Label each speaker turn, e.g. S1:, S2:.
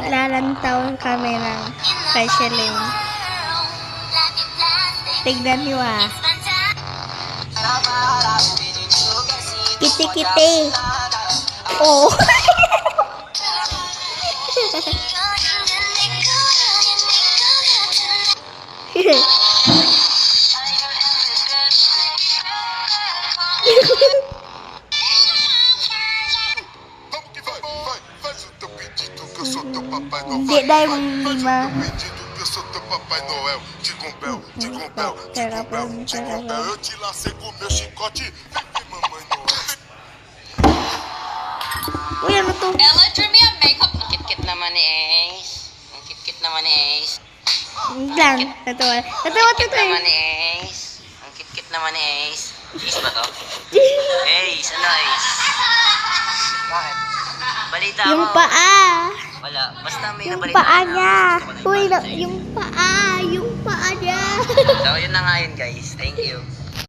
S1: Maglalantaw kami ng specialing. Tignan niyo ah. Kiti-kiti. Oh. Hindi dahil lima. Uy, ano to?
S2: Ella drew me a makeup. Ang kit-kit naman ni Ace. Ang kit-kit naman ni Ace.
S1: Lang. Natawa. Natawa to to
S2: naman
S1: eh.
S2: ni Ace. Ang kit-kit naman ni Ace. Ace ba to? Ace, ano Ace? Bakit? Balita
S1: Yung
S2: mo.
S1: paa.
S2: Wala. Basta may
S1: Yung
S2: nabalita
S1: paa
S2: na
S1: niya.
S2: gusto ko na
S1: Uy,
S2: ibalita sa'yo.
S1: yung paa. Yung paa niya.
S2: So, yun na nga yun guys. Thank you.